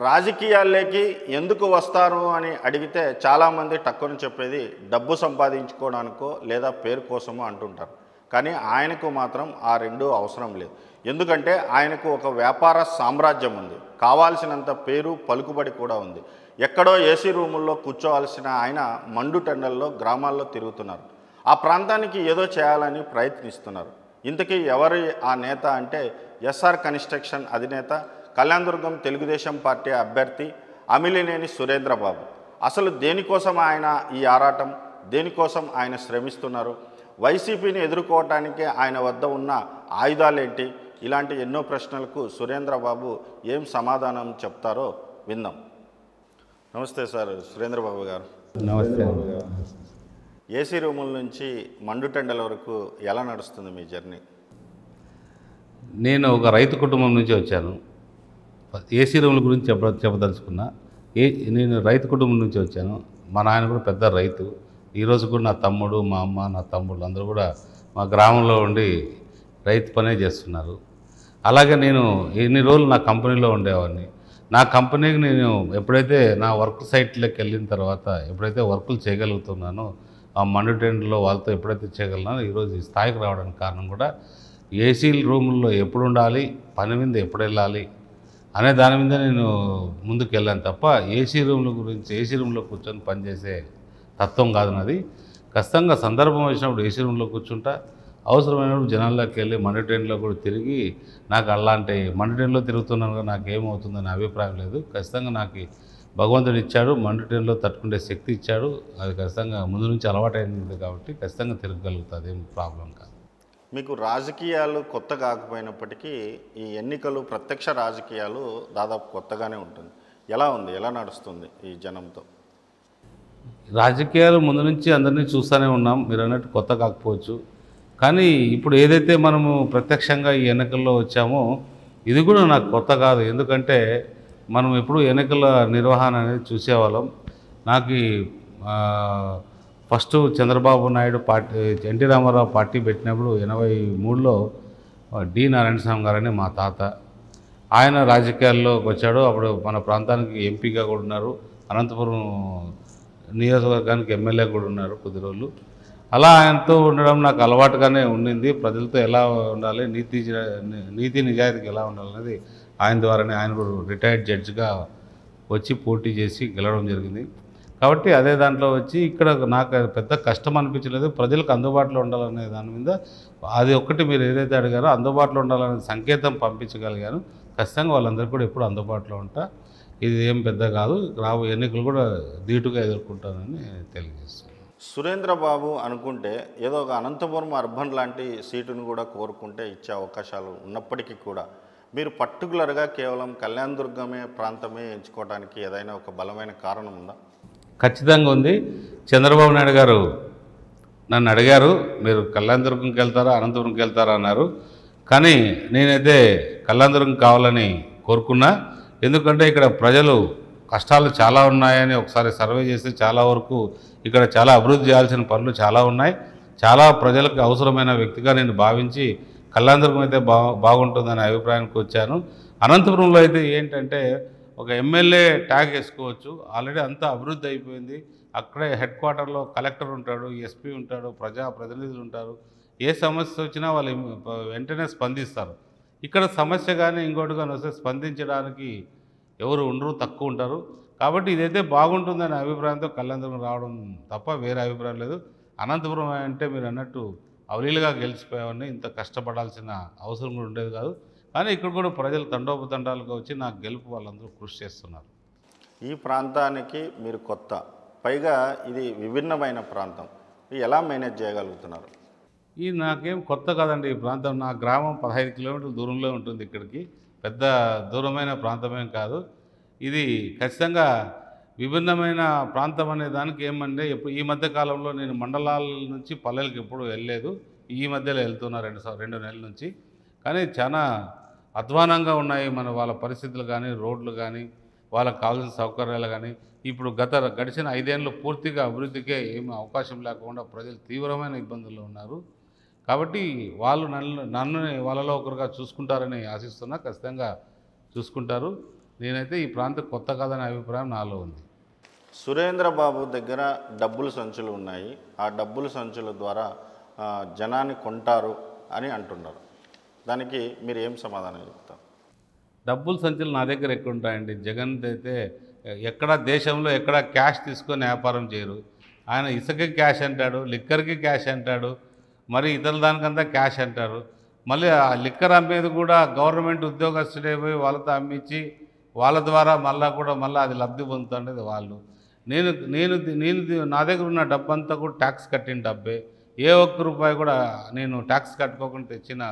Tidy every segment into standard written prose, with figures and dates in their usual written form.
రాజకీయాల్లోకి ఎందుకు వస్తారు అని అడిగితే చాలామంది టక్కుని చెప్పేది డబ్బు సంపాదించుకోవడానికో లేదా పేరు కోసమో అంటుంటారు. కానీ ఆయనకు మాత్రం ఆ రెండు అవసరం లేదు. ఎందుకంటే ఆయనకు ఒక వ్యాపార సామ్రాజ్యం ఉంది, కావాల్సినంత పేరు పలుకుబడి కూడా ఉంది. ఎక్కడో ఏసీ రూముల్లో కూర్చోవాల్సిన ఆయన మండు టెండల్లో గ్రామాల్లో తిరుగుతున్నారు. ఆ ప్రాంతానికి ఏదో చేయాలని ప్రయత్నిస్తున్నారు. ఇంతకీ ఎవరి ఆ నేత అంటే ఎస్ఆర్ కన్స్ట్రక్షన్ అధినేత, కళ్యాణదుర్గం తెలుగుదేశం పార్టీ అభ్యర్థి అమిలినేని సురేంద్రబాబు. అసలు దేనికోసం ఆయన ఈ ఆరాటం, దేనికోసం ఆయన శ్రమిస్తున్నారు, వైసీపీని ఎదుర్కోవటానికి ఆయన వద్ద ఉన్న ఆయుధాలేంటి, ఇలాంటి ఎన్నో ప్రశ్నలకు సురేంద్రబాబు ఏం సమాధానం చెప్తారో విందాం. నమస్తే సార్ సురేంద్రబాబు గారు. నమస్తే. ఏసీ రూముల నుంచి మండుటెండల వరకు ఎలా నడుస్తుంది మీ జర్నీ? నేను ఒక రైతు కుటుంబం నుంచి వచ్చాను. ఏసీ రూముల గురించి చెప్పదలుచుకున్నా. నేను రైతు కుటుంబం నుంచి వచ్చాను. మా నాయన కూడా పెద్ద రైతు. ఈరోజు కూడా నా తమ్ముడు, మా అమ్మ, నా తమ్ముళ్ళు అందరూ కూడా మా గ్రామంలో ఉండి రైతు పనే చేస్తున్నారు. అలాగే నేను ఎన్ని రోజులు నా కంపెనీలో ఉండేవాడిని. నా కంపెనీకి నేను ఎప్పుడైతే నా వర్క్ సైట్లోకి వెళ్ళిన తర్వాత ఎప్పుడైతే వర్కులు చేయగలుగుతున్నానో, ఆ మండుటెండలో వాళ్ళతో ఎప్పుడైతే చేయగలనో ఈరోజు ఈ స్థాయికి రావడానికి కారణం కూడా ఏసీ రూముల్లో ఎప్పుడు ఉండాలి, పని మీద ఎప్పుడు వెళ్ళాలి అనే దాని మీద నేను ముందుకు వెళ్ళాను తప్ప ఏసీ రూముల గురించి ఏసీ రూమ్లో కూర్చొని పనిచేసే తత్వం కాదు నాది. ఖచ్చితంగా సందర్భం వచ్చినప్పుడు ఏసీ రూమ్లో కూర్చుంటా, అవసరమైనప్పుడు జనాల్లోకి వెళ్ళి మండుటెండలో కూడా తిరిగి, నాకు అలాంటి మండుటెండలో తిరుగుతున్నాను నాకేమవుతుందని అభిప్రాయం లేదు. ఖచ్చితంగా నాకు భగవంతుడు ఇచ్చాడు, మండుటెండలో తట్టుకునే శక్తి ఇచ్చాడు. అది ఖచ్చితంగా ముందు నుంచి అలవాటైంది కాబట్టి ఖచ్చితంగా తిరగగలుగుతుంది, ఏం ప్రాబ్లం కాదు. మీకు రాజకీయాలు కొత్త కాకపోయినప్పటికీ ఈ ఎన్నికలు, ప్రత్యక్ష రాజకీయాలు దాదాపు కొత్తగానే ఉంటుంది. ఎలా ఉంది, ఎలా నడుస్తుంది ఈ జనంతో? రాజకీయాలు ముందు నుంచి అందరినీ చూస్తూనే ఉన్నాం. మీరు అన్నట్టు కొత్త కాకపోవచ్చు, కానీ ఇప్పుడు ఏదైతే మనము ప్రత్యక్షంగా ఈ ఎన్నికల్లో వచ్చామో ఇది కూడా నాకు కొత్త కాదు. ఎందుకంటే మనం ఎప్పుడు ఎన్నికల నిర్వహణ అనేది చూసేవాళ్ళం. నాకు first Chandrababu Naidu party, NT Rama Rao party పెట్టినప్పుడు 83లో డి నారాయణస్వామి గారని మా తాత, ఆయన రాజకీయాల్లోకి వచ్చాడు. అప్పుడు మన ప్రాంతానికి ఎంపీగా కూడా ఉన్నారు, అనంతపురం నియోజకవర్గానికి ఎమ్మెల్యే కూడా ఉన్నారు కొద్ది రోజులు. అలా ఆయనతో ఉండడం నాకు అలవాటుగానే ఉండింది. ప్రజలతో ఎలా ఉండాలి, నీతి నిజాయితీకి ఎలా ఉండాలనేది ఆయన ద్వారానే, ఆయన కూడా రిటైర్డ్ జడ్జిగా వచ్చి పోటీ చేసి గెలవడం జరిగింది. కాబట్టి అదే దాంట్లో వచ్చి ఇక్కడ నాకు పెద్ద కష్టం అనిపించలేదు. ప్రజలకు అందుబాటులో ఉండాలనే దాని మీద అది ఒక్కటి మీరు ఏదైతే అడిగారో అందుబాటులో ఉండాలనే సంకేతం పంపించగలిగాను. ఖచ్చితంగా వాళ్ళందరికీ కూడా ఎప్పుడు అందుబాటులో ఉంటా. ఇది ఏం పెద్ద కాదు, రాబోయే ఎన్నికలు కూడా ధీటుగా ఎదుర్కొంటానని తెలియజేస్తాను. సురేంద్రబాబు అనుకుంటే ఏదో ఒక అనంతపురం అర్బన్ లాంటి సీటును కూడా కోరుకుంటే ఇచ్చే అవకాశాలు ఉన్నప్పటికీ కూడా మీరు పర్టికులర్గా కేవలం కళ్యాణదుర్గమే ప్రాంతమే ఎంచుకోవడానికి ఏదైనా ఒక బలమైన కారణం ఉందా? ఖచ్చితంగా ఉంది. చంద్రబాబు నాయుడు గారు నన్ను అడిగారు, మీరు కళ్యాణదుర్గంకి వెళ్తారా అనంతపురంకి వెళ్తారా అన్నారు. కానీ నేనైతే కళ్యాణదుర్గం కావాలని కోరుకున్నా. ఎందుకంటే ఇక్కడ ప్రజలు కష్టాలు చాలా ఉన్నాయని ఒకసారి సర్వే చేస్తే చాలా వరకు ఇక్కడ చాలా అభివృద్ధి చేయాల్సిన పనులు చాలా ఉన్నాయి. చాలా ప్రజలకు అవసరమైన వ్యక్తిగా నేను భావించి కళ్యాణదుర్గం అయితే బాగుంటుందనే అభిప్రాయానికి వచ్చాను. అనంతపురంలో అయితే ఏంటంటే ఒక ఎమ్మెల్యే ట్యాగ్ వేసుకోవచ్చు, ఆల్రెడీ అంతా అభివృద్ధి అయిపోయింది. అక్కడే హెడ్ క్వార్టర్లో కలెక్టర్ ఉంటాడు, ఎస్పీ ఉంటాడు, ప్రజాప్రతినిధులు ఉంటారు. ఏ సమస్య వచ్చినా వాళ్ళు వెంటనే స్పందిస్తారు. ఇక్కడ సమస్య కానీ ఇంకోటి కానీ వస్తే స్పందించడానికి ఎవరు ఉండరు, తక్కువ ఉంటారు. కాబట్టి ఇదైతే బాగుంటుందనే అభిప్రాయంతో కళ్యాణదుర్గం రావడం తప్ప వేరే అభిప్రాయం లేదు. అనంతపురం అంటే మీరు అన్నట్టు అవలీలుగా గెలిచిపోయామని ఇంత కష్టపడాల్సిన అవసరం కూడా ఉండేది కాదు. కానీ ఇక్కడ కూడా ప్రజలు తండోపతండాలుగా వచ్చి నాకు గెలుపు వాళ్ళందరూ కృషి చేస్తున్నారు. ఈ ప్రాంతానికి మీరు కొత్త, పైగా ఇది విభిన్నమైన ప్రాంతం, ఎలా మేనేజ్ చేయగలుగుతున్నారు? ఈ నాకేం కొత్త కాదండి. ఈ ప్రాంతం నా గ్రామం 15 కిలోమీటర్ల దూరంలో ఉంటుంది. ఇక్కడికి పెద్ద దూరమైన ప్రాంతమేం కాదు. ఇది ఖచ్చితంగా విభిన్నమైన ప్రాంతం అనే దానికి ఏమంటే ఈ మధ్య కాలంలో నేను మండలాల నుంచి పల్లెలకు ఎప్పుడు వెళ్ళలేదు. ఈ మధ్యలో వెళ్తున్నా 2 నెలల నుంచి. కానీ చాలా అధ్వానంగా ఉన్నాయి వాళ్ళ పరిస్థితులు కానీ, రోడ్లు కానీ, వాళ్ళకు కావాల్సిన సౌకర్యాలు కానీ. ఇప్పుడు గడిచిన 5 ఏళ్ళు పూర్తిగా అభివృద్ధికే ఏమీ అవకాశం లేకుండా ప్రజలు తీవ్రమైన ఇబ్బందుల్లో ఉన్నారు. కాబట్టి వాళ్ళు నన్ను వాళ్ళలో ఒకరుగా చూసుకుంటారని ఆశిస్తున్నా. ఖచ్చితంగా చూసుకుంటారు. నేనైతే ఈ ప్రాంతం కొత్త కాదనే అభిప్రాయం నాలో ఉంది. సురేంద్ర బాబు దగ్గర డబ్బులు సంచులు ఉన్నాయి. ఆ డబ్బుల సంచుల ద్వారా జనాన్ని కొంటారు అని అంటున్నారు. దానికి మీరు ఏం సమాధానం చెప్తారు? డబ్బులు సంచులు నా దగ్గర ఎక్కువ ఉంటాయండి. జగన్ అయితే ఎక్కడ దేశంలో ఎక్కడ క్యాష్ తీసుకొని వ్యాపారం చేయరు. ఆయన ఇసుక క్యాష్ అంటాడు, లిక్కర్కి క్యాష్ అంటాడు, మరి ఇతరుల దానికంతా క్యాష్ అంటారు. మళ్ళీ ఆ లిక్కర్ అమ్మేది కూడా గవర్నమెంట్ ఉద్యోగస్తులే పోయి వాళ్ళతో అమ్మించి వాళ్ళ ద్వారా మళ్ళీ అది లబ్ధి పొందుతుండేది వాళ్ళు. నేను నేను నేను నా దగ్గర ఉన్న డబ్బంతా కూడా ట్యాక్స్ కట్టిన డబ్బే. ఏ ఒక్క రూపాయి కూడా నేను ట్యాక్స్ కట్టుకోకుండా తెచ్చిన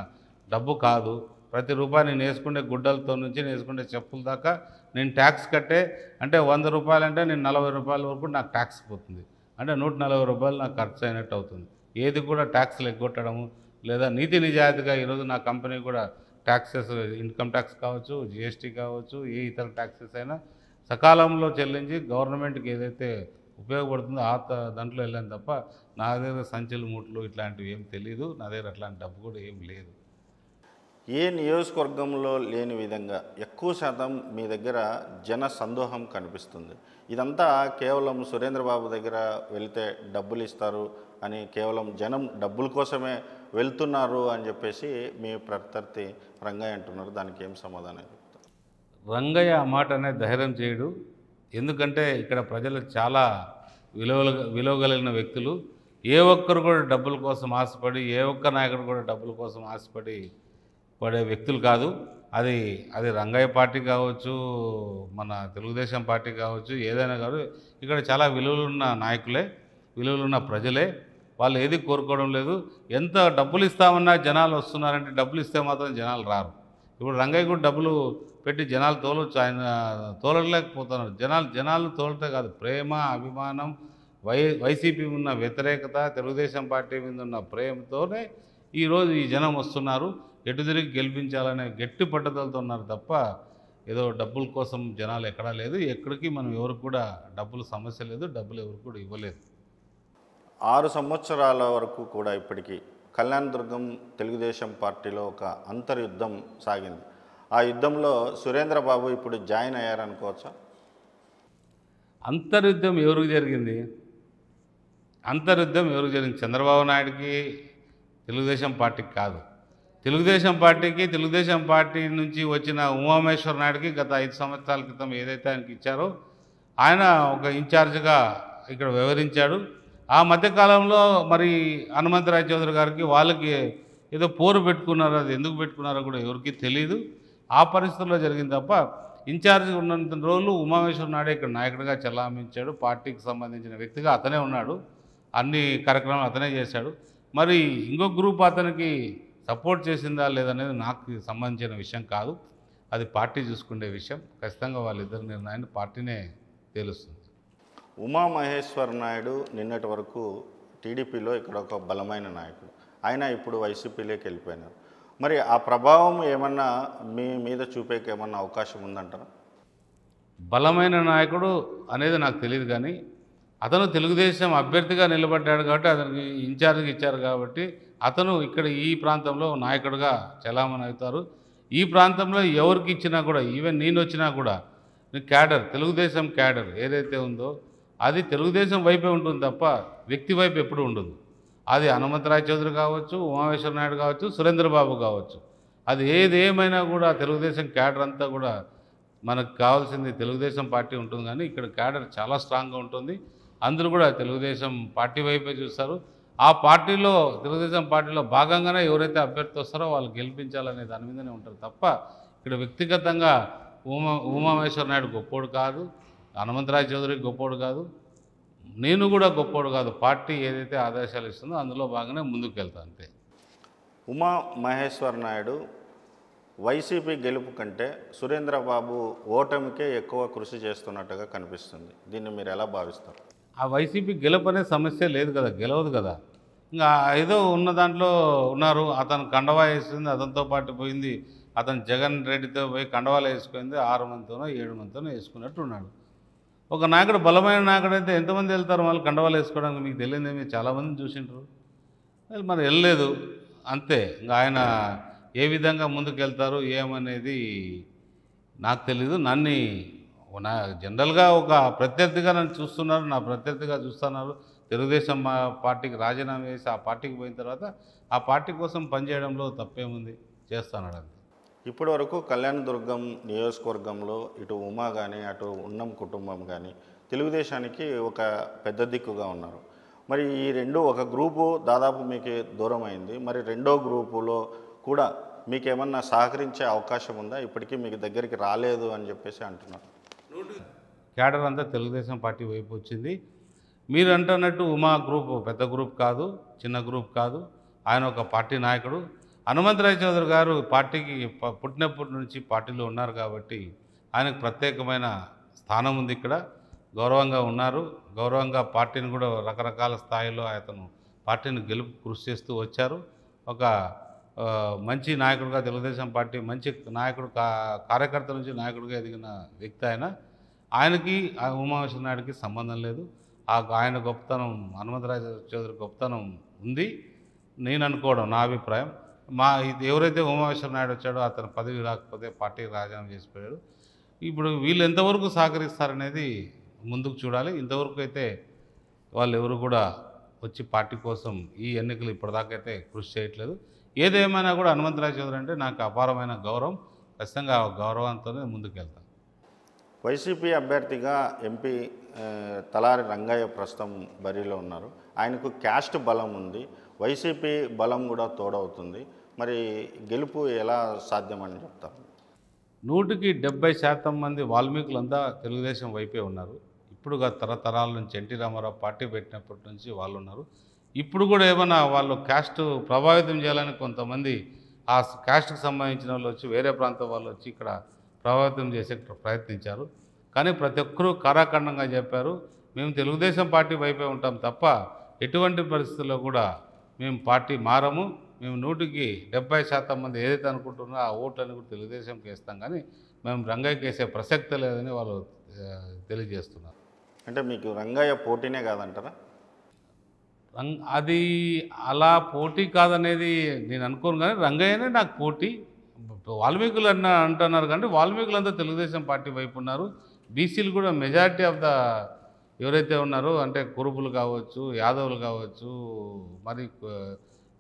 డబ్బు కాదు. ప్రతి రూపాయి నేను వేసుకునే గుడ్డలతో నుంచి నేను వేసుకునే చెప్పుల దాకా నేను ట్యాక్స్ కట్టే. అంటే 100 రూపాయలంటే నేను 40 రూపాయల వరకు నాకు ట్యాక్స్ పోతుంది. అంటే 140 రూపాయలు నాకు ఖర్చు అయినట్టు అవుతుంది. ఏది కూడా ట్యాక్స్లు ఎగ్గొట్టడము లేదా నీతి నిజాయితీగా ఈరోజు నా కంపెనీ కూడా ట్యాక్సెస్, ఇన్కమ్ ట్యాక్స్ కావచ్చు, జిఎస్టీ కావచ్చు, ఏ ఇతర ట్యాక్సెస్ అయినా సకాలంలో చెల్లించి గవర్నమెంట్కి ఏదైతే ఉపయోగపడుతుందో దాంట్లో వెళ్ళాను తప్ప నా దగ్గర సంచులు మూట్లు ఇట్లాంటివి ఏం తెలియదు. నా దగ్గర అట్లాంటి డబ్బు కూడా ఏం లేదు. ఏ నియోజకవర్గంలో లేని విధంగా ఎక్కువ శాతం మీ దగ్గర జన సందోహం కనిపిస్తుంది. ఇదంతా కేవలం సురేంద్రబాబు దగ్గర వెళితే డబ్బులు ఇస్తారు అని, కేవలం జనం డబ్బుల కోసమే వెళ్తున్నారు అని చెప్పేసి మీ ప్రత్యర్థి రంగయ్య అంటున్నారు. దానికి ఏం సమాధానం చెప్తారు? రంగయ్య ఆ మాట అనేది ధైర్యం చేయడు. ఎందుకంటే ఇక్కడ ప్రజలు చాలా విలువ కలిగిన వ్యక్తులు. ఏ ఒక్కరు కూడా డబ్బుల కోసం ఆశపడి, ఏ ఒక్క నాయకుడు కూడా డబ్బుల కోసం ఆశపడి పడే వ్యక్తులు కాదు. అది రంగయ్య పార్టీ కావచ్చు, మన తెలుగుదేశం పార్టీ కావచ్చు, ఏదైనా కాదు. ఇక్కడ చాలా విలువలున్న నాయకులే, విలువలున్న ప్రజలే. వాళ్ళు ఏది కోరుకోవడం లేదు. ఎంత డబ్బులు ఇస్తామన్నా జనాలు వస్తున్నారంటే డబ్బులు ఇస్తే మాత్రం జనాలు రారు. ఇప్పుడు రంగయ్య కూడా డబ్బులు పెట్టి జనాలు తోలొచ్చు, ఆయన తోలలేకపోతున్నారు. జనాలు తోలితే కాదు, ప్రేమ, అభిమానం, వైసీపీ ఉన్న వ్యతిరేకత, తెలుగుదేశం పార్టీ మీద ఉన్న ప్రేమతోనే ఈరోజు ఈ జనం వస్తున్నారు. ఎటు తిరిగి గెలిపించాలనే గట్టి పట్టుదలతో ఉన్నారు తప్ప ఏదో డబ్బుల కోసం జనాలు ఎక్కడా లేదు. ఎక్కడికి మనం ఎవరికి కూడా డబ్బులు సమస్య లేదు, డబ్బులు ఎవరికి కూడా ఇవ్వలేదు. 6 సంవత్సరాల వరకు కూడా ఇప్పటికీ కళ్యాణదుర్గం తెలుగుదేశం పార్టీలో ఒక అంతర్యుద్ధం సాగింది. ఆ యుద్ధంలో సురేంద్రబాబు ఇప్పుడు జాయిన్ అయ్యారనుకోవచ్చా? అంతర్యుద్ధం ఎవరికి జరిగింది? చంద్రబాబు నాయుడికి, తెలుగుదేశం పార్టీకి కాదు. తెలుగుదేశం పార్టీ నుంచి వచ్చిన ఉమామేశ్వర్ నాయుడికి గత 5 సంవత్సరాల క్రితం ఏదైతే ఆయనకి ఇచ్చారో ఆయన ఒక ఇన్ఛార్జ్గా ఇక్కడ వ్యవహరించాడు. ఆ మధ్యకాలంలో మరి హనుమంతరాయ చౌదరి గారికి వాళ్ళకి ఏదో పోరు పెట్టుకున్నారు. అది ఎందుకు పెట్టుకున్నారో కూడా ఎవరికి తెలియదు. ఆ పరిస్థితుల్లో జరిగింది తప్ప ఇన్ఛార్జ్గా ఉన్నంత రోజులు ఉమామేశ్వర్ నాయుడు ఇక్కడ నాయకుడిగా చెల్లామించాడు. పార్టీకి సంబంధించిన వ్యక్తిగా అతనే ఉన్నాడు. అన్ని కార్యక్రమాలు అతనే చేశాడు. మరి ఇంకో గ్రూప్ అతనికి సపోర్ట్ చేసిందా లేదనేది నాకు సంబంధించిన విషయం కాదు. అది పార్టీ చూసుకునే విషయం. ఖచ్చితంగా వాళ్ళిద్దరి నిర్ణయాన్ని పార్టీనే తేలుస్తుంది. ఉమామహేశ్వర్ నాయుడు నిన్నటి వరకు టీడీపీలో ఇక్కడ ఒక బలమైన నాయకుడు. ఆయన ఇప్పుడు వైసీపీలోకి వెళ్ళిపోయినారు. మరి ఆ ప్రభావం ఏమన్నా మీ మీద చూపేకి ఏమన్నా అవకాశం ఉందంటారా? బలమైన నాయకుడు అనేది నాకు తెలియదు, కానీ అతను తెలుగుదేశం అభ్యర్థిగా నిలబడ్డాడు కాబట్టి అతనికి ఇన్ఛార్జ్గా ఇచ్చారు కాబట్టి అతను ఇక్కడ ఈ ప్రాంతంలో నాయకుడిగా చలామణి అవుతారు. ఈ ప్రాంతంలో ఎవరికి ఇచ్చినా కూడా, ఈవెన్ నేను వచ్చినా కూడా క్యాడర్, తెలుగుదేశం క్యాడర్ ఏదైతే ఉందో అది తెలుగుదేశం వైపే ఉంటుంది తప్ప వ్యక్తి వైపు ఎప్పుడు ఉండదు. అది హనుమంతరాయ చౌదరి కావచ్చు, ఉమామేశ్వర నాయుడు కావచ్చు, సురేంద్రబాబు కావచ్చు, అది ఏమైనా కూడా తెలుగుదేశం క్యాడర్ అంతా కూడా మనకు కావాల్సింది తెలుగుదేశం పార్టీ ఉంటుంది. కానీ ఇక్కడ క్యాడర్ చాలా స్ట్రాంగ్గా ఉంటుంది. అందరూ కూడా తెలుగుదేశం పార్టీ వైపే చూస్తారు. ఆ పార్టీలో, తెలుగుదేశం పార్టీలో భాగంగానే ఎవరైతే అభ్యర్థి వస్తారో వాళ్ళు గెలిపించాలనే దాని మీదనే ఉంటారు తప్ప ఇక్కడ వ్యక్తిగతంగా ఉమామేశ్వర నాయుడు గొప్పోడు కాదు, హనుమంతరాయ చౌదరి గొప్పోడు కాదు, నేను కూడా గొప్పోడు కాదు. పార్టీ ఏదైతే ఆదేశాలు ఇస్తుందో అందులో భాగంగానే ముందుకు వెళ్తాను అంతే. ఉమామహేశ్వర నాయుడు వైసీపీ గెలుపు కంటే సురేంద్రబాబు ఓటమికే ఎక్కువ కృషి చేస్తున్నట్టుగా కనిపిస్తుంది. దీన్ని మీరు ఎలా భావిస్తారు? ఆ వైసీపీ గెలుపు అనే సమస్య లేదు కదా, గెలవదు కదా. ఇంకా ఏదో ఉన్న దాంట్లో ఉన్నారు. అతను కండవా వేసింది, అతనితో పాటు పోయింది, అతను జగన్ రెడ్డితో పోయి కండవాలు వేసుకుంది. 6 మందితోనో 7 మందితోనో వేసుకున్నట్టు ఉన్నాడు. ఒక నాయకుడు, బలమైన నాయకుడు అయితే ఎంతమంది వెళ్తారు వాళ్ళు కండవాలు వేసుకోవడానికి? మీకు తెలియదేమీ, చాలామందిని చూసింటారు. మరి వెళ్ళలేదు అంతే. ఇంకా ఆయన ఏ విధంగా ముందుకు వెళ్తారు ఏమనేది నాకు తెలీదు. నా జనరల్గా ఒక ప్రత్యర్థిగా నన్ను చూస్తున్నారు. నా ప్రత్యర్థిగా చూస్తున్నారు. తెలుగుదేశం పార్టీకి రాజీనామా చేసి ఆ పార్టీకి పోయిన తర్వాత ఆ పార్టీ కోసం పనిచేయడంలో తప్పేముంది, చేస్తున్నాడు అంతే. ఇప్పటి వరకు కళ్యాణదుర్గం నియోజకవర్గంలో ఇటు ఉమా కానీ అటు ఉన్నం కుటుంబం కానీ తెలుగుదేశానికి ఒక పెద్ద దిక్కుగా ఉన్నారు. మరి ఈ రెండు ఒక గ్రూపు దాదాపు మీకు దూరం అయింది. మరి రెండో గ్రూపులో కూడా మీకేమన్నా సహకరించే అవకాశం ఉందా? ఇప్పటికీ మీకు దగ్గరికి రాలేదు అని చెప్పేసి అంటున్నారు. క్యాడర్ అంతా తెలుగుదేశం పార్టీ వైపు వచ్చింది. మీరు అంటున్నట్టు ఉమా గ్రూప్ పెద్ద గ్రూప్ కాదు, చిన్న గ్రూప్ కాదు. ఆయన ఒక పార్టీ నాయకుడు. హనుమంతరాయ చౌదరి గారు పార్టీకి పుట్టినప్పటి నుంచి పార్టీలో ఉన్నారు కాబట్టి ఆయనకు ప్రత్యేకమైన స్థానం ఉంది. ఇక్కడ గౌరవంగా ఉన్నారు. గౌరవంగా పార్టీని కూడా రకరకాల స్థాయిలో అతను పార్టీని గెలుపు కృషి చేస్తూ వచ్చారు. ఒక మంచి నాయకుడుగా తెలుగుదేశం పార్టీ మంచి నాయకుడు కార్యకర్త నుంచి నాయకుడిగా ఎదిగిన వ్యక్తి ఆయనకి ఉమామేశ్వర నాయుడికి సంబంధం లేదు. ఆయన గొప్పతనం హనుమంతరాయ చౌదరి గొప్పతనం ఉంది నేను అనుకోవడం, నా అభిప్రాయం. ఇది ఎవరైతే ఉమామేశ్వర నాయుడు వచ్చాడో అతను పదవి రాకపోతే పార్టీకి రాజీనామా చేసిపోయాడు. ఇప్పుడు వీళ్ళు ఎంతవరకు సహకరిస్తారనేది ముందుకు చూడాలి. ఇంతవరకు అయితే వాళ్ళు ఎవరు కూడా వచ్చి పార్టీ కోసం ఈ ఎన్నికలు ఇప్పటిదాకా అయితే కృషి చేయట్లేదు. ఏదేమైనా కూడా హనుమంతరాయ చౌదరి అంటే నాకు అపారమైన గౌరవం. ఖచ్చితంగా గౌరవంతోనే ముందుకు వెళ్తాను. వైసీపీ అభ్యర్థిగా ఎంపీ తలారి రంగయ్య ప్రస్తుతం బరిలో ఉన్నారు. ఆయనకు క్యాస్ట్ బలం ఉంది, వైసీపీ బలం కూడా తోడవుతుంది. మరి గెలుపు ఎలా సాధ్యమని చెప్తారు? 170% మంది వాల్మీకులంతా తెలుగుదేశం వైపే ఉన్నారు. ఇప్పుడు తరతరాల నుంచి ఎన్టీ రామారావు పార్టీ పెట్టినప్పటి నుంచి వాళ్ళు ఉన్నారు. ఇప్పుడు కూడా ఏమైనా వాళ్ళు క్యాస్ట్ ప్రభావితం చేయాలని కొంతమంది ఆ క్యాస్ట్కి సంబంధించిన వాళ్ళు వచ్చి వేరే ప్రాంతం వాళ్ళు వచ్చి ఇక్కడ ప్రభావితం చేసే ప్రయత్నించారు. కానీ ప్రతి ఒక్కరూ కారాఖండంగా చెప్పారు, మేము తెలుగుదేశం పార్టీ వైపే ఉంటాం తప్ప ఎటువంటి పరిస్థితుల్లో కూడా మేము పార్టీ మారము. మేము 170% మంది ఏదైతే అనుకుంటున్నారో ఆ ఓట్లని కూడా తెలుగుదేశంకి వేస్తాం, కానీ మేము రంగయ్యకి వేసే ప్రసక్తి లేదని వాళ్ళు తెలియజేస్తున్నారు. అంటే మీకు రంగయ్య పోటీనే కాదంటారా? అది అలా పోటీ కాదనేది నేను అనుకోను, కానీ రంగయ్యనే నాకు పోటీ. వాల్మీకులు అంటున్నారు కానీ వాల్మీకులంతా తెలుగుదేశం పార్టీ వైపు ఉన్నారు. బీసీలు కూడా మెజారిటీ ఆఫ్ ద ఎవరైతే ఉన్నారో అంటే కురుబులు కావచ్చు, యాదవులు కావచ్చు, మరి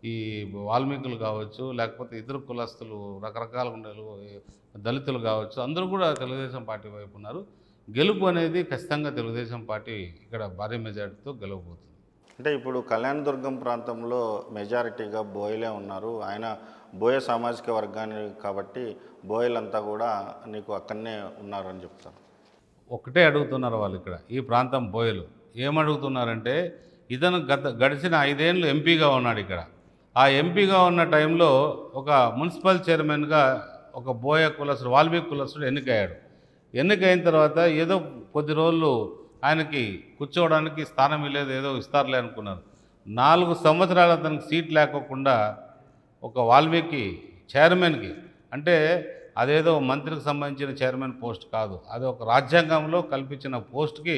ఈ వాల్మీకులు కావచ్చు, లేకపోతే ఇతర కులస్తులు రకరకాల ఉండేలు దళితులు కావచ్చు, అందరూ కూడా తెలుగుదేశం పార్టీ వైపు ఉన్నారు. గెలుపు అనేది ఖచ్చితంగా తెలుగుదేశం పార్టీ ఇక్కడ భారీ మెజారిటీతో గెలవబోతుంది. అంటే ఇప్పుడు కళ్యాణదుర్గం ప్రాంతంలో మెజారిటీగా బోయలే ఉన్నారు. ఆయన బోయ సామాజిక వర్గాన్ని కాబట్టి బోయలంతా కూడా నీకు అక్కడనే ఉన్నారని చెప్తాను. ఒకటే అడుగుతున్నారు వాళ్ళు ఇక్కడ ఈ ప్రాంతం బోయలు ఏమడుగుతున్నారంటే, ఇతను గడిచిన 5 ఏళ్ళు ఎంపీగా ఉన్నాడు ఇక్కడ. ఆ ఎంపీగా ఉన్న టైంలో ఒక మున్సిపల్ చైర్మన్గా ఒక బోయ కులస్తుడు వాల్మీకి కులస్తుడు ఎన్నికయ్యాడు. ఎన్నికైన తర్వాత ఏదో కొద్ది రోజులు ఆయనకి కూర్చోవడానికి స్థానం లేదు, ఏదో ఇస్తారులే అనుకున్నారు. 4 సంవత్సరాలు అతనికి సీట్ లేకోకుండా ఒక వాల్మీకి చైర్మన్కి, అంటే అదేదో మంత్రికి సంబంధించిన చైర్మన్ పోస్ట్ కాదు, అది ఒక రాజ్యాంగంలో కల్పించిన పోస్ట్కి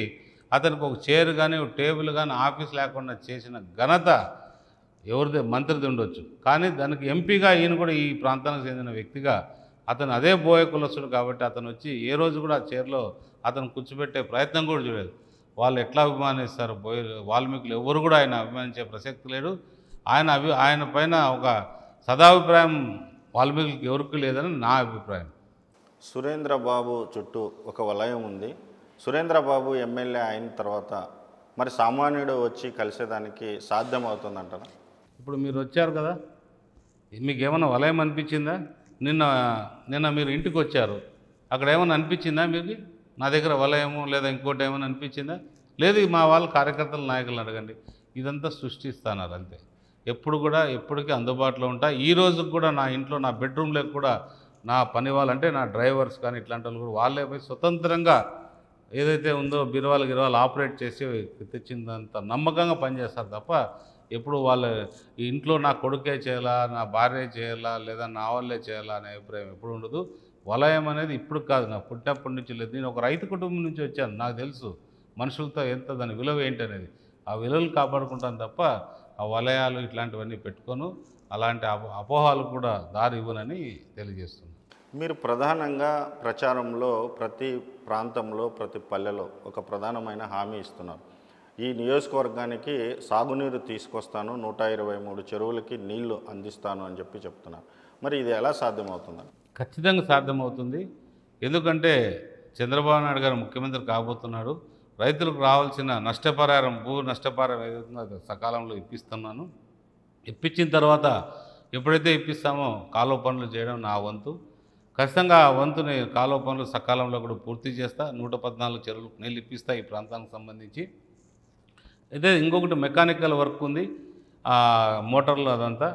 అతనికి ఒక చైర్ కానీ ఒక టేబుల్ కానీ ఆఫీస్ లేకుండా చేసిన ఘనత ఎవరిది? మంత్రిది ఉండొచ్చు. కానీ దానికి ఎంపీగా ఈయన కూడా ఈ ప్రాంతానికి చెందిన వ్యక్తిగా అతను అదే బోయ కులస్తుడు కాబట్టి అతను వచ్చి ఏ రోజు కూడా ఆ చైర్లో అతను కూర్చోబెట్టే ప్రయత్నం కూడా చేయలేదు. వాళ్ళు ఎట్లా అభిమానిస్తారు వాల్మీకులు ఎవరు కూడా ఆయన అభిమానించే ప్రసక్తి లేడు. ఆయన పైన ఒక సదాభిప్రాయం వాల్మీకులకి ఎవరికి లేదని నా అభిప్రాయం. సురేంద్రబాబు చుట్టూ ఒక వలయం ఉంది. సురేంద్రబాబు ఎమ్మెల్యే అయిన తర్వాత మరి సామాన్యుడు వచ్చి కలిసేదానికి సాధ్యమవుతుందంటారా? ఇప్పుడు మీరు వచ్చారు కదా, మీకు ఏమైనా వలయం అనిపించిందా? నిన్న మీరు ఇంటికి వచ్చారు, అక్కడ ఏమైనా అనిపించిందా మీకు నా దగ్గర వలయము లేదా ఇంకోటి ఏమైనా అనిపించిందా? లేదు. మా వాళ్ళ కార్యకర్తల నాయకులను అడగండి. ఇదంతా సృష్టిస్తున్నారు అంతే. ఎప్పుడు కూడా ఎప్పటికీ అందుబాటులో ఉంటా. ఈ రోజు కూడా నా ఇంట్లో నా బెడ్రూమ్లో కూడా నా పని వాళ్ళు అంటే నా డ్రైవర్స్ కానీ ఇట్లాంటి వాళ్ళు కూడా వాళ్ళే పోయి స్వతంత్రంగా ఏదైతే ఉందో గిరవాలు ఆపరేట్ చేసి తెచ్చిందంత నమ్మకంగా పనిచేస్తారు తప్ప ఎప్పుడు వాళ్ళు ఇంట్లో నా కొడుకే చేయాలా, నా భార్య చేయాలా, లేదా నా వాళ్ళే చేయాలా అనే అభిప్రాయం ఎప్పుడు ఉండదు. వలయం అనేది ఇప్పుడు కాదు, నా పుట్టినప్పటి నుంచి లేదు. నేను ఒక రైతు కుటుంబం నుంచి వచ్చాను, నాకు తెలుసు మనుషులతో ఎంత దాని విలువ ఏంటనేది. ఆ విలువలు కాపాడుకుంటాను తప్ప ఆ వలయాలు ఇట్లాంటివన్నీ పెట్టుకోను. అలాంటి అపోహాలు కూడా దారి ఇవ్వనని తెలియజేస్తున్నాను. మీరు ప్రధానంగా ప్రచారంలో ప్రతి ప్రాంతంలో ప్రతి పల్లెలో ఒక ప్రధానమైన హామీ ఇస్తున్నారు. ఈ నియోజకవర్గానికి సాగునీరు తీసుకొస్తాను, 123 చెరువులకి నీళ్లు అందిస్తాను అని చెప్తున్నారు. మరి ఇది ఎలా సాధ్యమవుతుందని? ఖచ్చితంగా సాధ్యమవుతుంది. ఎందుకంటే చంద్రబాబు నాయుడు గారు ముఖ్యమంత్రి కాబోతున్నాడు. రైతులకు రావాల్సిన నష్టపరిహారం, భూ నష్టపరిహారం ఏదైతుందో అది సకాలంలో ఇప్పిస్తున్నాను. ఇప్పించిన తర్వాత ఎప్పుడైతే ఇప్పిస్తామో కాలువ పనులు చేయడం నా వంతు. ఖచ్చితంగా ఆ వంతుని కాలువ పనులు సకాలంలో కూడా పూర్తి చేస్తా. 114 చెరువులకు నీళ్ళు ఇప్పిస్తా ఈ ప్రాంతానికి సంబంధించి. అయితే ఇంకొకటి మెకానికల్ వర్క్ ఉంది, మోటార్లు అదంతా.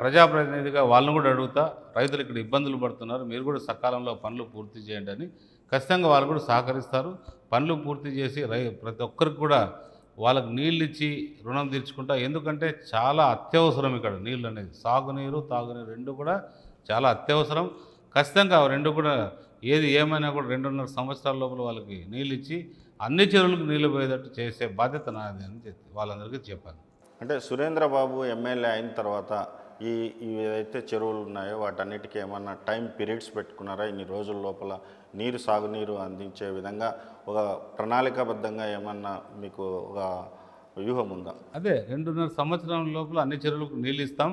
ప్రజాప్రతినిధిగా వాళ్ళని కూడా అడుగుతా, రైతులు ఇక్కడ ఇబ్బందులు పడుతున్నారు, మీరు కూడా సకాలంలో పనులు పూర్తి చేయండి అని. ఖచ్చితంగా వాళ్ళు కూడా సహకరిస్తారు. పనులు పూర్తి చేసి ప్రతి ఒక్కరికి కూడా వాళ్ళకి నీళ్ళు ఇచ్చి రుణం తీర్చుకుంటా. ఎందుకంటే చాలా అత్యవసరం ఇక్కడ నీళ్ళు అనేది. సాగునీరు, తాగునీరు రెండు కూడా చాలా అత్యవసరం. ఖచ్చితంగా రెండు కూడా ఏది ఏమైనా కూడా 2.5 సంవత్సరాల లోపల వాళ్ళకి నీళ్ళు ఇచ్చి అన్ని చెరువులకు నీళ్ళు పోయేటట్టు చేసే బాధ్యత నాది అని వాళ్ళందరికీ చెప్పాను. అంటే సురేంద్రబాబు ఎమ్మెల్యే అయిన తర్వాత ఏదైతే చెరువులు ఉన్నాయో వాటన్నిటికీ ఏమన్నా టైం పీరియడ్స్ పెట్టుకున్నారా? ఇన్ని రోజుల లోపల సాగునీరు అందించే విధంగా ఒక ప్రణాళికాబద్ధంగా ఏమన్నా మీకు ఒక వ్యూహం ఉందా? అదే 2.5 సంవత్సరం లోపల అన్ని చెరువులకు నీళ్ళు ఇస్తాం.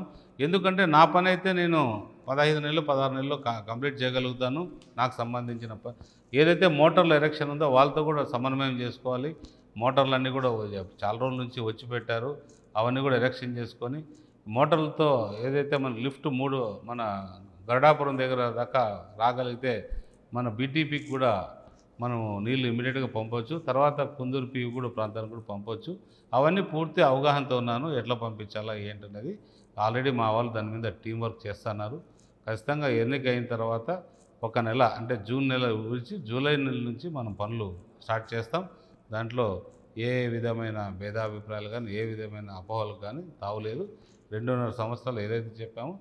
ఎందుకంటే నా పని అయితే నేను 15 నెలలు 16 నెలల్లో కంప్లీట్ చేయగలుగుతాను. నాకు సంబంధించిన ఏదైతే మోటార్ల ఎరెక్షన్ ఉందో వాళ్ళతో కూడా సమన్వయం చేసుకోవాలి. మోటార్లన్నీ కూడా చాలా రోజుల నుంచి వచ్చి పెట్టారు, అవన్నీ కూడా ఎరెక్షన్ చేసుకొని మోటార్లతో ఏదైతే మన లిఫ్ట్ 3 మన గరుడాపురం దగ్గర దాకా రాగలిగితే మన బీటీపీకి కూడా మనం నీళ్ళు ఇమీడియట్గా పంపవచ్చు. తర్వాత కుందూరు పీవి కూడా ప్రాంతానికి కూడా పంపవచ్చు. అవన్నీ పూర్తి అవగాహనతో ఉన్నాను, ఎట్లా పంపించాలా ఏంటనేది. ఆల్రెడీ మా వాళ్ళు దాని మీద టీం వర్క్ చేస్తున్నారు. ఖచ్చితంగా ఎన్నిక అయిన తర్వాత ఒక నెల అంటే జూన్ నెల గురించి జూలై నెల నుంచి మనం పనులు స్టార్ట్ చేస్తాం. దాంట్లో ఏ విధమైన భేదాభిప్రాయాలు కానీ ఏ విధమైన అపోహలు కానీ తావులేదు. 2.5 సంవత్సరాలు ఏదైతే చెప్పామో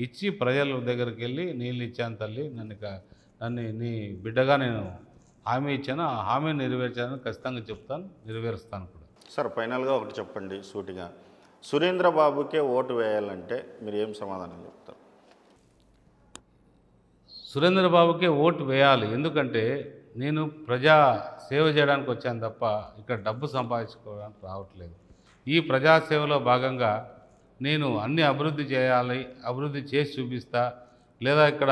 ఇచ్చి ప్రజల దగ్గరికి వెళ్ళి నీళ్ళు ఇచ్చాను తల్లి, నన్ను నీ బిడ్డగా నేను హామీ ఇచ్చాను, ఆ హామీ నెరవేర్చానని ఖచ్చితంగా చెప్తాను, నెరవేరుస్తాను కూడా. సార్ ఫైనల్గా ఒకటి చెప్పండి సూటిగా, సురేంద్రబాబుకే ఓటు వేయాలంటే మీరు ఏం సమాధానం చెప్తారు? సురేంద్రబాబుకే ఓటు వేయాలి. ఎందుకంటే నేను ప్రజా సేవ చేయడానికి వచ్చాను తప్ప ఇక్కడ డబ్బు సంపాదించుకోవడానికి రావట్లేదు. ఈ ప్రజాసేవలో భాగంగా నేను అన్ని అభివృద్ధి చేయాలి, అభివృద్ధి చేసి చూపిస్తా. లేదా ఇక్కడ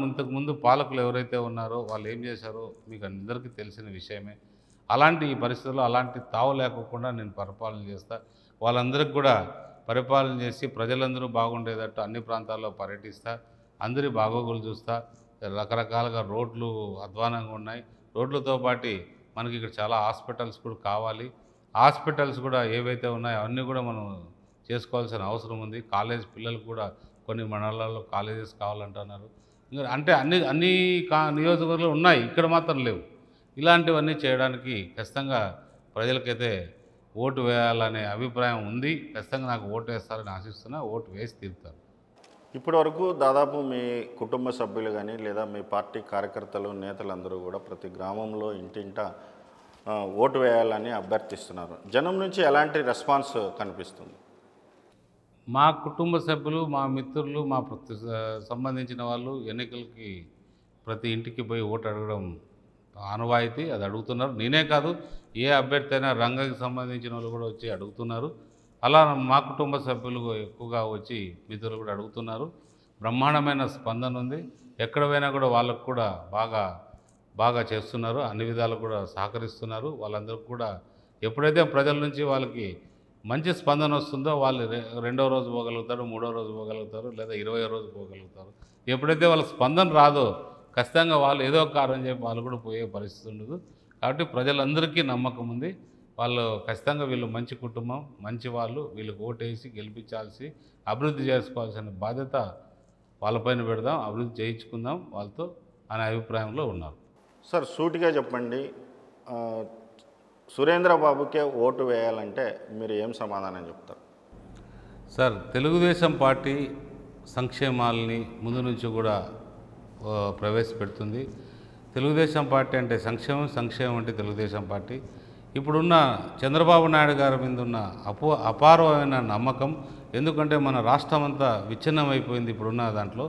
ఇంతకుముందు పాలకులు ఎవరైతే ఉన్నారో వాళ్ళు ఏం చేశారో మీకు అందరికీ తెలిసిన విషయమే. అలాంటి ఈ పరిస్థితుల్లో అలాంటి తావు లేకోకుండా నేను పరిపాలన చేస్తా. వాళ్ళందరికీ కూడా పరిపాలన చేసి ప్రజలందరూ బాగుండేటట్టు అన్ని ప్రాంతాల్లో పర్యటిస్తా, అందరి బాగోగులు చూస్తా. రకరకాలుగా రోడ్లు అధ్వానంగా ఉన్నాయి. రోడ్లతో పాటు మనకి ఇక్కడ చాలా హాస్పిటల్స్ కూడా కావాలి. హాస్పిటల్స్ కూడా ఏవైతే ఉన్నాయో అవన్నీ కూడా మనం చేసుకోవాల్సిన అవసరం ఉంది. కాలేజ్ పిల్లలకు కూడా కొన్ని మండలాల్లో కాలేజెస్ కావాలంటున్నారు. ఇంకా అంటే అన్ని నియోజకవర్గాలు ఉన్నాయి, ఇక్కడ మాత్రం లేవు. ఇలాంటివన్నీ చేయడానికి ఖచ్చితంగా ప్రజలకైతే ఓటు వేయాలనే అభిప్రాయం ఉంది. ఖచ్చితంగా నాకు ఓటు వేస్తారని ఆశిస్తున్నా. ఓటు వేసి తీరుతారు. ఇప్పటి వరకు దాదాపు మీ కుటుంబ సభ్యులు కానీ లేదా మీ పార్టీ కార్యకర్తలు నేతలందరూ కూడా ప్రతి గ్రామంలో ఇంటింట ఓటు వేయాలని అభ్యర్థిస్తున్నారు. జనం నుంచి ఎలాంటి రెస్పాన్స్ కనిపిస్తుంది? మా కుటుంబ సభ్యులు, మా మిత్రులు, మా సంబంధించిన వాళ్ళు ఎన్నికలకి ప్రతి ఇంటికి పోయి ఓటు అడగడం ఆనవాయితీ. అది అడుగుతున్నారు. నేనే కాదు, ఏ అభ్యర్థి అయినా రంగకి సంబంధించిన వాళ్ళు కూడా వచ్చి అడుగుతున్నారు. అలా మా కుటుంబ సభ్యులు ఎక్కువగా వచ్చి మిత్రులు కూడా అడుగుతున్నారు. బ్రహ్మాండమైన స్పందన ఉంది. ఎక్కడ పోయినా కూడా వాళ్ళకు కూడా బాగా చేస్తున్నారు. అన్ని విధాలు కూడా సహకరిస్తున్నారు. వాళ్ళందరికీ కూడా ఎప్పుడైతే ప్రజల నుంచి వాళ్ళకి మంచి స్పందన వస్తుందో వాళ్ళు 2వ రోజు పోగలుగుతారు, 3వ రోజు పోగలుగుతారు, లేదా 20వ రోజు పోగలుగుతారు. ఎప్పుడైతే వాళ్ళ స్పందన రాదో ఖచ్చితంగా వాళ్ళు ఏదో ఒక కారణం చెప్పి వాళ్ళు కూడా పోయే పరిస్థితి ఉండదు. కాబట్టి ప్రజలందరికీ నమ్మకం ఉంది. వాళ్ళు ఖచ్చితంగా వీళ్ళు మంచి కుటుంబం, మంచి వాళ్ళు, వీళ్ళకి ఓటేసి గెలిపించాల్సి అభివృద్ధి చేసుకోవాల్సిన బాధ్యత వాళ్ళపైన పెడదాం, అభివృద్ధి చేయించుకుందాం వాళ్ళతో అనే అభిప్రాయంలో ఉన్నారు. సార్ సూటిగా చెప్పండి, సురేంద్రబాబుకే ఓటు వేయాలంటే మీరు ఏం సమాధానం చెప్తారు? సార్ తెలుగుదేశం పార్టీ సంక్షేమాలని ముందు నుంచి కూడా ప్రవేశపెడుతుంది. తెలుగుదేశం పార్టీ అంటే సంక్షేమం అంటే తెలుగుదేశం పార్టీ. ఇప్పుడున్న చంద్రబాబు నాయుడు గారి మీద ఉన్న అపారమైన నమ్మకం. ఎందుకంటే మన రాష్ట్రం అంతా విచ్ఛిన్నమైపోయింది ఇప్పుడున్న దాంట్లో.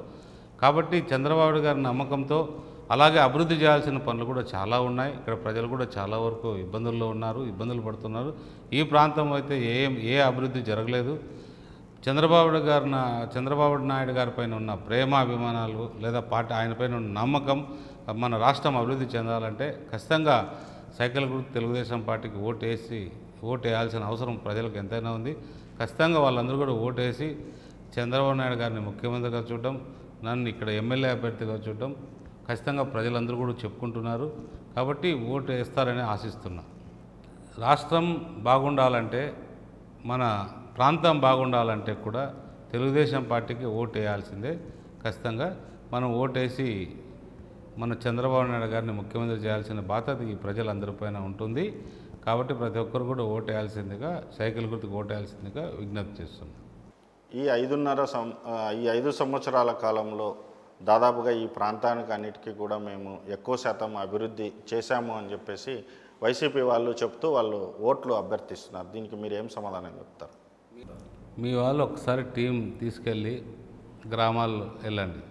కాబట్టి చంద్రబాబు గారి నమ్మకంతో అలాగే అభివృద్ధి చేయాల్సిన పనులు కూడా చాలా ఉన్నాయి. ఇక్కడ ప్రజలు కూడా చాలా వరకు ఇబ్బందుల్లో ఉన్నారు, ఇబ్బందులు పడుతున్నారు. ఈ ప్రాంతం అయితే ఏ అభివృద్ధి జరగలేదు. చంద్రబాబు నాయుడు గారి పైన ఉన్న ప్రేమ అభిమానాలు లేదా ఆయన పైన ఉన్న నమ్మకం, మన రాష్ట్రం అభివృద్ధి చెందాలంటే ఖచ్చితంగా సైకిల్ గుర్తు తెలుగుదేశం పార్టీకి ఓటు వేయాల్సిన అవసరం ప్రజలకు ఎంతైనా ఉంది. ఖచ్చితంగా వాళ్ళందరూ కూడా ఓటేసి చంద్రబాబు నాయుడు గారిని ముఖ్యమంత్రిగా చూడడం, నన్ను ఇక్కడ ఎమ్మెల్యే అభ్యర్థిగా చూడడం ఖచ్చితంగా ప్రజలందరూ కూడా చెప్పుకుంటున్నారు. కాబట్టి ఓటు వేస్తారని ఆశిస్తున్నా. రాష్ట్రం బాగుండాలంటే, మన ప్రాంతం బాగుండాలంటే కూడా తెలుగుదేశం పార్టీకి ఓటు వేయాల్సిందే. ఖచ్చితంగా మనం ఓటేసి మన చంద్రబాబు నాయుడు గారిని ముఖ్యమంత్రి చేయాల్సిన బాధ్యత ఈ ప్రజలందరిపైన ఉంటుంది. కాబట్టి ప్రతి ఒక్కరు కూడా ఓటు వేయాల్సిందిగా, సైకిల్ గుర్తుకు ఓటు వేయాల్సిందిగా విజ్ఞప్తి చేస్తున్నాం. ఈ 5 సంవత్సరాల కాలంలో దాదాపుగా ఈ ప్రాంతానికి అన్నిటికీ కూడా మేము ఎక్కువ శాతం అభివృద్ధి చేశాము అని చెప్పేసి వైసీపీ వాళ్ళు చెప్తూ వాళ్ళు ఓట్లు అభ్యర్థిస్తున్నారు. దీనికి మీరు ఏం సమాధానం చెప్తారు? మీ వాళ్ళు ఒకసారి టీం తీసుకెళ్ళి గ్రామాల్లో వెళ్ళండి.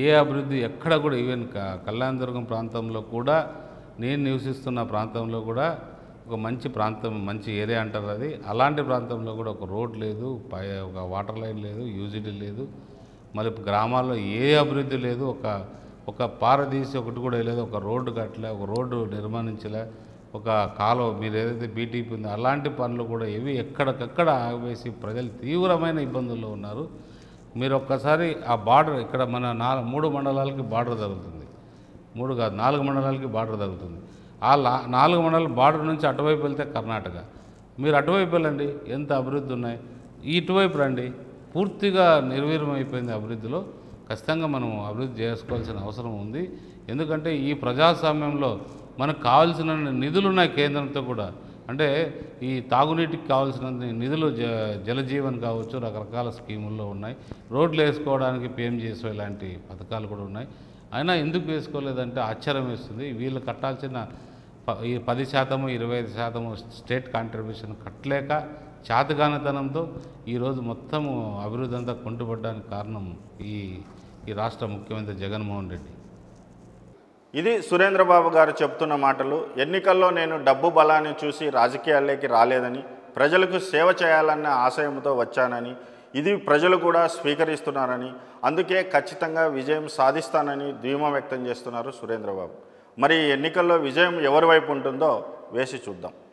ఏ అభివృద్ధి ఎక్కడ కూడా, ఈవెన్ కళ్యాణదుర్గం ప్రాంతంలో కూడా, నేను నివసిస్తున్న ప్రాంతంలో కూడా ఒక మంచి ప్రాంతం, మంచి ఏరియా అంటారు అది. అలాంటి ప్రాంతంలో కూడా ఒక రోడ్ లేదు, ఒక వాటర్ లైన్ లేదు, యూజిటీ లేదు. మళ్ళీ గ్రామాల్లో ఏ అభివృద్ధి లేదు. ఒక పారదీసి ఒకటి కూడా లేదు. ఒక రోడ్డు కట్టలే, ఒక రోడ్డు నిర్మాణించలే, ఒక కాలువ మీరు ఏదైతే బీటీపీ ఉందో అలాంటి పనులు కూడా ఏవి ఎక్కడికక్కడ ఆగివేసి ప్రజలు తీవ్రమైన ఇబ్బందుల్లో ఉన్నారు. మీరు ఒక్కసారి ఆ బార్డర్, ఇక్కడ మన 3 మండలాలకి బార్డర్ తగులుతుంది, 3 కాదు 4 మండలాలకి బార్డర్ తగులుతుంది. ఆ 4 మండలాల బార్డర్ నుంచి అటువైపు వెళ్తే కర్ణాటక. మీరు అటువైపు వెళ్ళండి, ఎంత అభివృద్ధి ఉన్నాయి. ఇటువైపు రండి, పూర్తిగా నిర్వీర్యం అయిపోయింది అభివృద్ధిలో. ఖచ్చితంగా మనం అభివృద్ధి చేసుకోవాల్సిన అవసరం ఉంది. ఎందుకంటే ఈ ప్రజాస్వామ్యంలో మనకు కావాల్సిన నిధులు ఉన్నాయి కేంద్రంతో కూడా. అంటే ఈ తాగునీటికి కావాల్సిన నిధులు జలజీవన్ కావచ్చు, రకరకాల స్కీముల్లో ఉన్నాయి. రోడ్లు వేసుకోవడానికి PMGSY లాంటి పథకాలు కూడా ఉన్నాయి. అయినా ఎందుకు వేసుకోలేదంటే ఆశ్చర్యం వేస్తుంది. వీళ్ళు కట్టాల్సిన 10%, 25% స్టేట్ కాంట్రిబ్యూషన్ కట్టలేక చేతగానితనంతో ఈరోజు మొత్తము అభివృద్ధి అంతా కుంటుపడడానికి కారణం ఈ రాష్ట్ర ముఖ్యమంత్రి జగన్మోహన్ రెడ్డి. ఇది సురేంద్రబాబు గారు చెప్తున్న మాటలు. ఎన్నికల్లో నేను డబ్బు బలాన్ని చూసి రాజకీయాల్లోకి రాలేదని, ప్రజలకు సేవ చేయాలన్న ఆశయంతో వచ్చానని, ఇది ప్రజలు కూడా స్వీకరిస్తున్నారని, అందుకే ఖచ్చితంగా విజయం సాధిస్తానని ధీమా వ్యక్తం చేస్తున్నారు సురేంద్రబాబు. మరి ఎన్నికల్లో విజయం ఎవరి వైపు ఉంటుందో వేసి చూద్దాం.